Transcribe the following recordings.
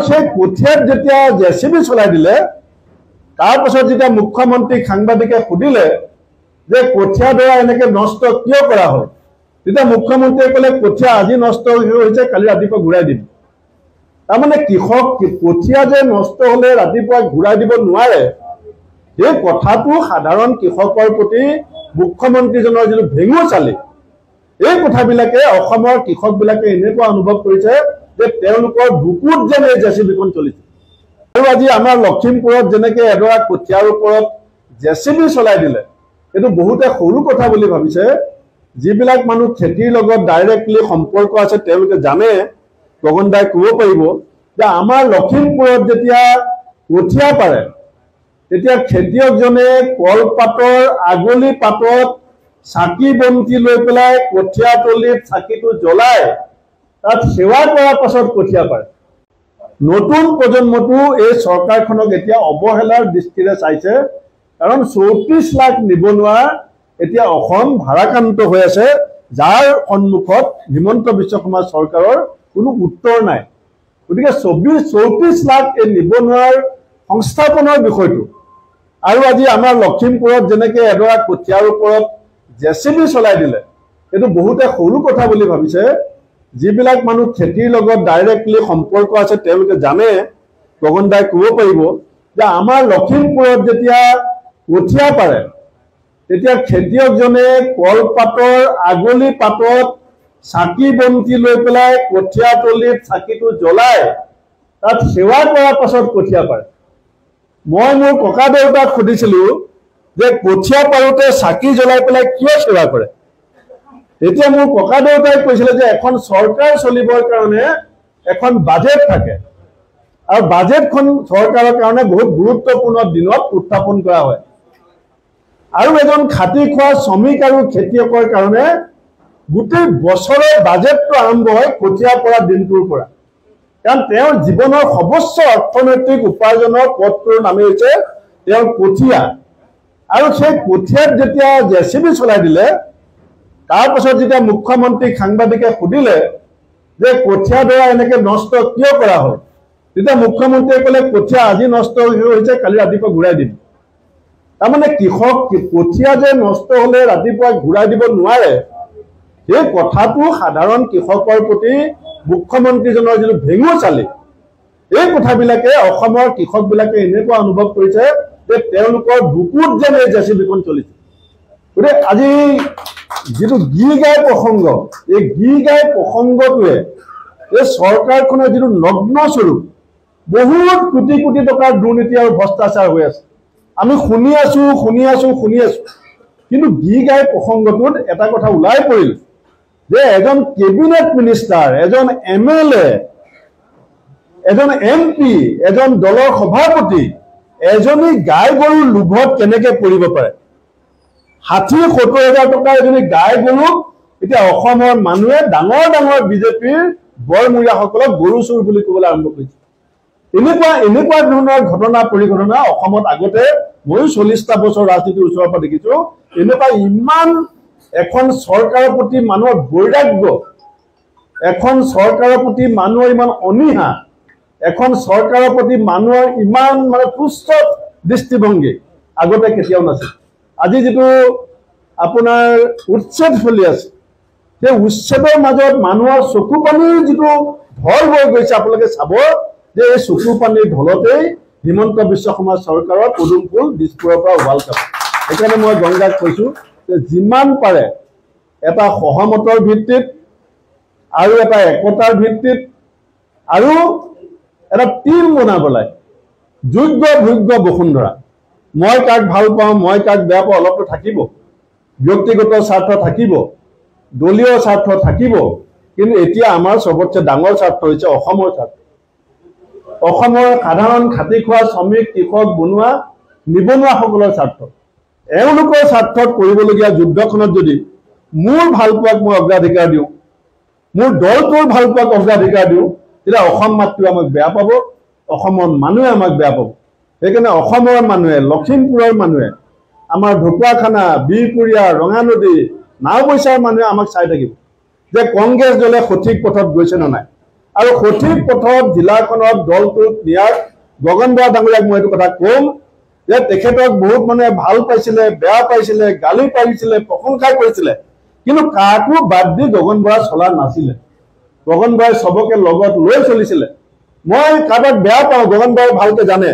সেই কঠিয়াত যেতিয়া জেচিবি চলাই দিলে তাৰ পাছত যেতিয়া মুখ্যমন্ত্ৰীক সাংবাদিকে সুধিলে যে কঠিয়া ডৰা এনেকে নষ্ট কিয় কৰা হ'ল, তেতিয়া মুখ্যমন্ত্ৰীয়ে ক'লে কঠিয়া আজি নষ্ট হৈছে, কালি ৰাতিপুৱা ঘূৰাই দিম। তাৰমানে কৃষক কঠিয়া যে নষ্ট হলে ৰাতিপুৱা ঘূৰাই দিব নোৱাৰে, এই কথাটো সাধাৰণ কৃষকৰ প্ৰতি মুখ্যমন্ত্ৰীজনৰ যিটো ভেঙু চালি, এই কথাবিলাকে অসমৰ কৃষকবিলাকে এনেকুৱা অনুভৱ কৰিছে যে তেওঁলোকৰ বুকুত যেন এই জেচিবিখন চলিছে। আৰু আজি আমাৰ লখিমপুৰত যেনেকে এডৰা কঠিয়াৰ ওপৰত জেচিবি চলাই দিলে, এইটো বহুতে সৰু কথা বুলি ভাবিছে। যিবিলাক মানুহ খেতিৰ লগত ডাইৰেক্টলি সম্পৰ্ক আছে তেওঁলোকে জানে, গগন দাই ক'ব পাৰিব যে আমাৰ লখিমপুৰত যেতিয়া কঠিয়া পাৰে তেতিয়া খেতিয়কজনে কলপাতৰ আগলি পাতত চাকি বন্তি লৈ পেলাই কঠিয়া তলিত চাকিটো জ্বলাই তাত সেৱা কৰাৰ পাছত কঠিয়া পাৰে। নতুন প্ৰজন্মটো এই চৰকাৰখনক এতিয়া অৱহেলাৰ দৃষ্টিৰে চাইছে, কাৰণ 34 লাখ নিবনুৱা এতিয়া অসম ভাৰাক্ৰান্ত হৈ আছে, যাৰ সন্মুখত হিমন্ত বিশ্ব শৰ্মা চৰকাৰৰ কোনো উত্তৰ নাই। গতিকে 34 লাখ এই নিবনুৱাৰ সংস্থাপনৰ বিষয়টো, আৰু আজি আমাৰ লখিমপুৰত যেনেকে এডৰা কঠিয়াৰ ওপৰত জেচিবি চলাই দিলে, এইটো বহুতে সৰু কথা বুলি ভাবিছে। যিবিলাক মানুহ খেতিৰ লগত ডাইৰেক্টলি সম্পৰ্ক আছে তেওঁলোকে জানে, গগন দাই ক'ব পাৰিব যে আমাৰ লখিমপুৰত যেতিয়া কঠিয়া পাৰে তেতিয়া খেতিয়কজনে কলপাতৰ আগলি পাতত চাকি বন্তি লৈ পেলাই কঠিয়া তলিত চাকিটো জ্বলাই তাত সেৱা কৰাৰ পাছত কঠিয়া পাৰে। মই মোৰ ককা দেউতাক সুধিছিলো যে কঠিয়া পাৰোতে চাকি জ্বলাই পেলাই কিয় সেৱা কৰে, তেতিয়া মোৰ ককা দেউতাই কৈছিলে যে এখন চৰকাৰ চলিবৰ কাৰণে এখন বাজেট থাকে, আৰু বাজেটখন চৰকাৰৰ কাৰণে বহুত গুৰুত্বপূৰ্ণ দিনত উত্থাপন কৰা হয়। আৰু এজন খাটি খোৱা শ্ৰমিক আৰু খেতিয়কৰ কাৰণে গোটেই বছৰৰ বাজেটটো আৰম্ভ হয় কঠিয়া পৰা দিনটোৰ পৰা, কাৰণ তেওঁৰ জীৱনৰ সৰ্বোচ্চ অৰ্থনৈতিক উপাৰ্জনৰ পথটোৰ নামেই হৈছে তেওঁৰ কঠিয়া। আৰু সেই কঠিয়াত যেতিয়া জেচিবি চলাই দিলে তাৰ পাছত যেতিয়া মুখ্যমন্ত্ৰীক সাংবাদিকে সুধিলে যে কঠিয়া ডৰা এনেকে নষ্ট কিয় কৰা হ'ল, তেতিয়া মুখ্যমন্ত্ৰীয়ে ক'লে কঠিয়া আজি নষ্ট হৈছে, কালি ৰাতিপুৱা ঘূৰাই দিম। তাৰমানে কৃষক কঠিয়া যে নষ্ট হলে ৰাতিপুৱা ঘূৰাই দিব নোৱাৰে, এই কথাটো সাধাৰণ কৃষকৰ প্ৰতি মুখ্যমন্ত্ৰীজনৰ যিটো ভেঙু চালি, এই কথাবিলাকে অসমৰ কৃষকবিলাকে এনেকুৱা অনুভৱ কৰিছে যে তেওঁলোকৰ বুকুত যেন এই জেচিবিখন চলিছে। গতিকে আজি যিটো গীত গাই প্ৰসংগ, এই গীত গাই প্ৰসংগটোৱে এই চৰকাৰখনৰ যিটো নগ্ন স্বৰূপ, বহুত কোটি কোটি টকাৰ দুৰ্নীতি আৰু ভ্ৰষ্টাচাৰ হৈ আছে, আমি শুনি আছো। কিন্তু গীত গাই প্ৰসংগটোত এটা কথা ওলাই পৰিল যে এজন কেবিনেট মিনিষ্টাৰ, এজন MLA, এজন MP, এজন দলৰ সভাপতি এজনী গাই গৰুৰ লোভত কেনেকে পৰিব পাৰে। 60-70 হাজাৰ টকাৰ এজনী গাই গৰুক এতিয়া অসমৰ মানুহে ডাঙৰ ডাঙৰ বিজেপিৰ বৰমূৰীয়াসকলক গৰু চোৰ বুলি ক'বলৈ আৰম্ভ কৰিছে। এনেকুৱা ধৰণৰ ঘটনা পৰিঘটনা অসমত আগতে ময়ো 40টা বছৰ ৰাজনীতিৰ ওচৰৰ পৰা দেখিছো। এনেকুৱা ইমান এখন চৰকাৰৰ প্ৰতি মানুহৰ বৈৰাগ্য, এখন চৰকাৰৰ প্ৰতি মানুহৰ ইমান অনীহা, এখন চৰকাৰৰ প্ৰতি মানুহৰ ইমান তুচ্ছ দৃষ্টিভংগী আগতে কেতিয়াও নাছিল। আজি যিটো আপোনাৰ উচ্ছেদ চলি আছে, সেই উচ্ছেদৰ মাজত মানুহৰ চকু পানীৰ যিটো ঢল হৈ গৈছে, আপোনালোকে চাব যে এই চকু পানীৰ ঢলতেই হিমন্ত বিশ্ব শৰ্মা চৰকাৰৰ পদুম ফুল দিছপুৰৰ পৰা ৱাল কাপ। সেইকাৰণে মই গংগাক কৈছো যে যিমান পাৰে এটা সহমতৰ ভিত্তিত আৰু এটা একতাৰ ভিত্তিত আৰু এটা টিম বনাবলৈ যোগ্য ভোগ্য বসুন্ধৰা, মই কাক ভাল পাওঁ, মই কাক বেয়া পাওঁ অলপতো থাকিব, ব্যক্তিগত স্বাৰ্থ থাকিব, দলীয় স্বাৰ্থ থাকিব, কিন্তু এতিয়া আমাৰ সবতছে ডাঙৰ স্বাৰ্থ হৈছে অসমৰ স্বাৰ্থ। অসমৰ সাধাৰণ খাটি খোৱা শ্ৰমিক, কৃষক, বনুৱা, নিবনুৱাসকলৰ স্বাৰ্থ। এওঁলোকৰ স্বাৰ্থত কৰিবলগীয়া যুদ্ধখনত যদি মোৰ ভালপোৱাক মই অগ্ৰাধিকাৰ দিওঁ, মোৰ দলটোৰ ভালপোৱাক অগ্ৰাধিকাৰ দিওঁ, তেতিয়া অসম মাতৃয়ে আমাক বেয়া পাব, অসমৰ মানুহে আমাক বেয়া পাব। সেইকাৰণে অসমৰ মানুহে, লখিমপুৰৰ মানুহে, আমাৰ ঢকুৱাখানা, বিহপুৰীয়া, ৰঙানদী, নাওবৈচাৰ মানুহে আমাক চাই থাকিব যে কংগ্ৰেছ দলে সঠিক পথত গৈছে নে নাই। আৰু সঠিক পথত জিলাখনত দলটোক নিয়াক গগন বৰা ডাঙৰীয়াক মই এইটো কথা কম যে তেখেতক বহুত মানুহে ভাল পাইছিলে, বেয়া পাইছিলে, গালি পাৰিছিলে, প্ৰশংসা কৰিছিলে, কিন্তু কাকো বাদ দি গগন বৰা চলা নাছিলে। গগন বৰাই সবকে লগত লৈ চলিছিলে। মই কাৰোবাক বেয়া পাওঁ, গগন বৰাই ভালকে জানে,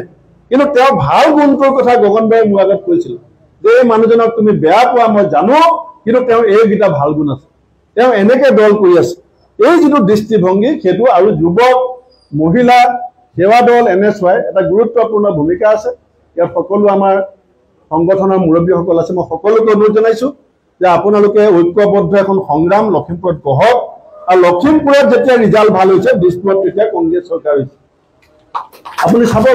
কিন্তু তেওঁ ভাল গুণটোৰ কথা গগন বৰাই মোৰ আগত কৈছিল যে এই মানুহজনক তুমি বেয়া পোৱা মই জানো, কিন্তু তেওঁ এইকেইটা ভাল গুণ আছে, তেওঁ এনেকে দল কৰি আছে। এই যিটো দৃষ্টিভংগী সেইটো আৰু যুৱক, মহিলা, সেৱা দল, NSY এটা গুৰুত্বপূৰ্ণ ভূমিকা আছে। ইয়াত সকলো আমাৰ সংগঠনৰ মুৰব্বীসকল আছে। মই সকলোকে অনুৰোধ জনাইছো যে আপোনালোকে ঐক্যবদ্ধ এখন সংগ্ৰাম লখিমপুৰত গঢ়ক, আৰু লখিমপুৰত যেতিয়া ৰিজাল্ট ভাল হৈছে, দিছপুৰত তেতিয়া কংগ্ৰেছ চৰকাৰ হৈছে। আপুনি চাব